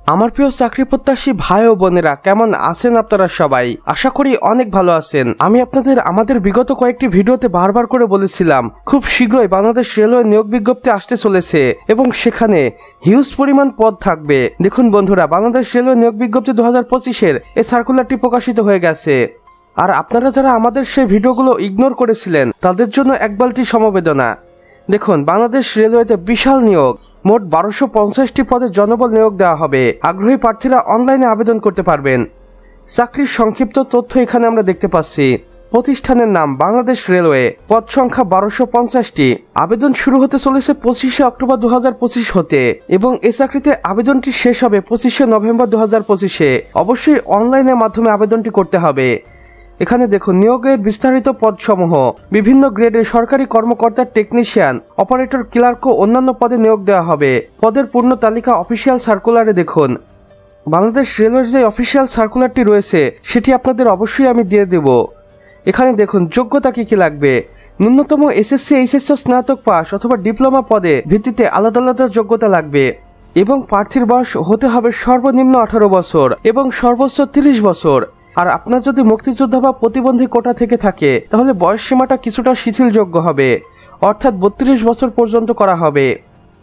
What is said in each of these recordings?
আমার প্রিয় চাকরি প্রত্যাশী ভাই ও বোনেরা, কেমন আছেন আপনারা সবাই? আশা করি অনেক ভালো আছেন। আমি আপনাদের আমাদের বিগত কয়েকটি ভিডিওতে বারবার করে বলেছিলাম খুব শীঘ্রই বাংলাদেশ রেলওয়ে নিয়োগ বিজ্ঞপ্তি আসতে চলেছে এবং সেখানে হিউজ পরিমাণ পদ থাকবে। দেখুন বন্ধুরা, বাংলাদেশ রেলওয়ে নিয়োগ বিজ্ঞপ্তি 2025-এর এই সার্কুলারটি প্রকাশিত হয়ে গেছে। আর আপনারা যারা আমাদের সেই ভিডিওগুলো ইগনোর করেছিলেন তাদের জন্য এক বালতি সমবেদনা। দেখুন, বাংলাদেশ রেলওয়েতে বিশাল নিয়োগ, মোট 1250টি পদে জনবল নিয়োগ দেওয়া হবে। আগ্রহী প্রার্থীরা অনলাইনে আবেদন করতে পারবেন। চাকরির সংক্ষিপ্ত তথ্য এখানে আমরা দেখতে পাচ্ছি। প্রতিষ্ঠানের নাম বাংলাদেশ রেলওয়ে, পদ সংখ্যা 1250টি। আবেদন শুরু হতে চলেছে 25শে অক্টোবর 2025 হতে এবং এই চাকরিতে আবেদনটি শেষ হবে 25শে নভেম্বর 2025-এ। অবশ্যই অনলাইনের মাধ্যমে আবেদনটি করতে হবে। এখানে দেখুন নিয়োগের বিস্তারিত পদসমূহ। বিভিন্ন গ্রেডের সরকারি কর্মকর্তা, টেকনিশিয়ান, অপারেটর, ক্লার্ক ও অন্যান্য পদে নিয়োগ দেওয়া হবে। পদের পূর্ণ তালিকা অফিসিয়াল সার্কুলারে দেখুন। বাংলাদেশ রেলওয়ের যে অফিসিয়াল সার্কুলারটি রয়েছে সেটি আপনাদের অবশ্যই আমি দিয়ে দেব। এখানে দেখুন যোগ্যতা কি কি লাগবে। ন্যূনতম এসএসসি, এইচএসসি স্নাতক পাস অথবা ডিপ্লোমা পদে ভিত্তিতে আলাদা আলাদা যোগ্যতা লাগবে এবং প্রার্থীর বয়স হতে হবে সর্বনিম্ন 18 বছর এবং সর্বোচ্চ 30 বছর। আর আপনার যদি মুক্তিযোদ্ধা বা প্রতিবন্ধী কোটা থেকে থাকে তাহলে বয়স সীমাটা কিছুটা শিথিলযোগ্য হবে, অর্থাৎ 32 বছর পর্যন্ত করা হবে।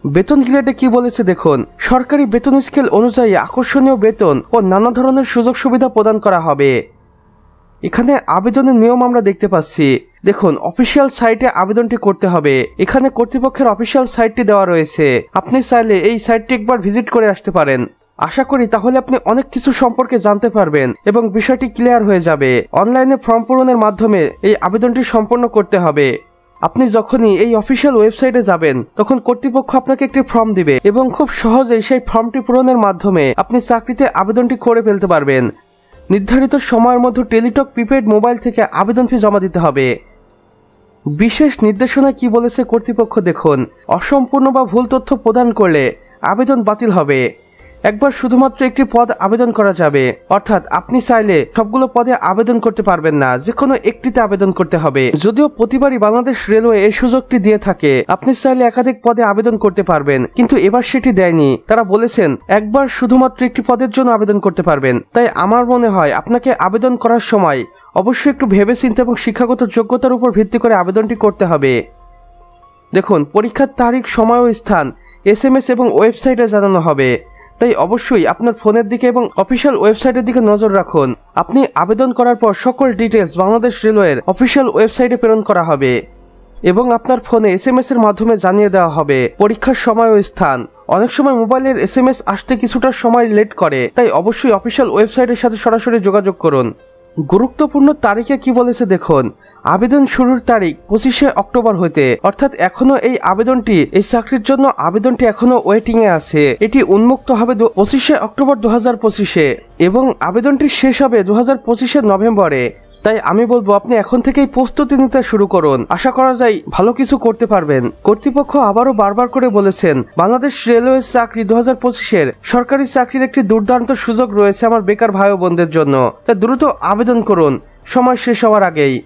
বেতন গ্রেডে কি বলেছে দেখুন। সরকারি বেতন স্কেল অনুযায়ী আকর্ষণীয় বেতন ও নানা ধরনের সুযোগ সুবিধা প্রদান করা হবে। এখানে আবেদনের নিয়ম আমরা দেখতে পাচ্ছি। দেখুন, অফিসিয়াল সাইটে আবেদনটি করতে হবে। এখানে কর্তৃপক্ষের অফিসিয়াল সাইটটি দেওয়া রয়েছে। আপনি চাইলে এই সাইটটি একবার ভিজিট করে আসতে পারেন। আশা করি তাহলে আপনি অনেক কিছু সম্পর্কে জানতে পারবেন এবং বিষয়টি ক্লিয়ার হয়ে যাবে। অনলাইনে ফর্ম পূরণের মাধ্যমে এই আবেদনটি সম্পন্ন করতে হবে। আপনি যখনই এই অফিসিয়াল ওয়েবসাইটে যাবেন তখন কর্তৃপক্ষ আপনাকে একটি ফর্ম দিবে এবং খুব সহজেই সেই ফর্মটি পূরণের মাধ্যমে আপনি চাকরিতে আবেদনটি করে ফেলতে পারবেন। নির্ধারিত সময়ের মধ্যে টেলিটক প্রিপেড মোবাইল থেকে আবেদন ফি জমা দিতে হবে। বিশেষ নির্দেশনা কি বলেছে কর্তৃপক্ষ দেখুন। অসম্পূর্ণ বা ভুল তথ্য প্রদান করলে আবেদন বাতিল হবে। একবার শুধুমাত্র একটি পদ আবেদন করা যাবে, অর্থাৎ আপনি চাইলে সবগুলো পদে আবেদন করতে পারবেন না, যে কোনো একটিতে আবেদন করতে হবে। যদিও প্রতিবারই বাংলাদেশ রেলওয়ে এই সুযোগটি দিয়ে থাকে, আপনি চাইলে একাধিক পদে আবেদন করতে পারবেন, কিন্তু এবার সেটি দেয়নি। তারা বলেছেন একবার শুধুমাত্র একটি পদের জন্য আবেদন করতে পারবেন। তাই আমার মনে হয় আপনাকে আবেদন করার সময় অবশ্যই একটু ভেবেচিন্তে এবং শিক্ষাগত যোগ্যতার উপর ভিত্তি করে আবেদনটি করতে হবে। দেখুন, পরীক্ষার তারিখ, সময় ও স্থান SMS এবং ওয়েবসাইটে জানানো হবে। তাই অবশ্যই আপনার ফোনের দিকে এবং অফিসিয়াল ওয়েবসাইটের দিকে নজর রাখুন। আপনি আবেদন করার পর সকল ডিটেলস বাংলাদেশ রেলওয়ের অফিসিয়াল ওয়েবসাইটে প্রেরণ করা হবে এবং আপনার ফোনে SMS এর মাধ্যমে জানিয়ে দেওয়া হবে পরীক্ষার সময় ও স্থান। অনেক সময় মোবাইলের SMS আসতে কিছুটা সময় লেট করে, তাই অবশ্যই অফিসিয়াল ওয়েবসাইটের সাথে সরাসরি যোগাযোগ করুন। গুরুত্বপূর্ণ তারিখে কি বলেছে দেখুন। আবেদন শুরুর তারিখ 25শে অক্টোবর হইতে, অর্থাৎ এখনো এই আবেদনটি, এই চাকরির জন্য আবেদনটি এখনো ওয়েটিং এ আছে। এটি উন্মুক্ত হবে 25শে অক্টোবর 2025-এ এবং আবেদনটি শেষ হবে 2025-এর নভেম্বরে। তাই আমি বলবো আপনি এখন থেকেই প্রস্তুতি নিতে শুরু করুন। আশা করা যায় ভালো কিছু করতে পারবেন। কর্তৃপক্ষ আবারও বারবার করে বলেছেন বাংলাদেশ রেলওয়ে চাকরি 2025-এর সরকারি চাকরির একটি দুর্দান্ত সুযোগ রয়েছে আমার বেকার ভাই ও বোনদের জন্য। তাই দ্রুত আবেদন করুন, সময় শেষ হওয়ার আগেই।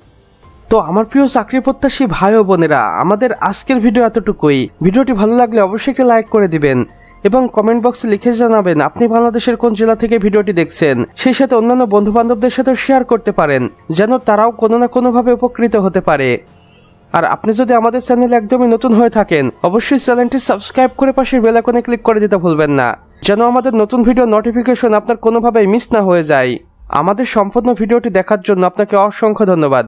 তো আমার প্রিয় চাকরি প্রত্যাশী ভাই ও বোনেরা, আমাদের আজকের ভিডিও এতটুকুই। ভিডিওটি ভালো লাগলে অবশ্যই একটি লাইক করে দিবেন এবং কমেন্ট বক্সে লিখে জানাবেন আপনি বাংলাদেশের কোন জেলা থেকে ভিডিওটি দেখছেন। সেই সাথে অন্যান্য বন্ধু বান্ধবদের সাথে শেয়ার করতে পারেন যেন তারাও কোনো না কোনোভাবে উপকৃত হতে পারে। আর আপনি যদি আমাদের চ্যানেলে একদমই নতুন হয়ে থাকেন অবশ্যই চ্যানেলটি সাবস্ক্রাইব করে পাশের বেল আইকনে ক্লিক করে দিতে ভুলবেন না, যেন আমাদের নতুন ভিডিও নোটিফিকেশন আপনার কোনোভাবেই মিস না হয়ে যায়। আমাদের সম্পূর্ণ ভিডিওটি দেখার জন্য আপনাকে অসংখ্য ধন্যবাদ।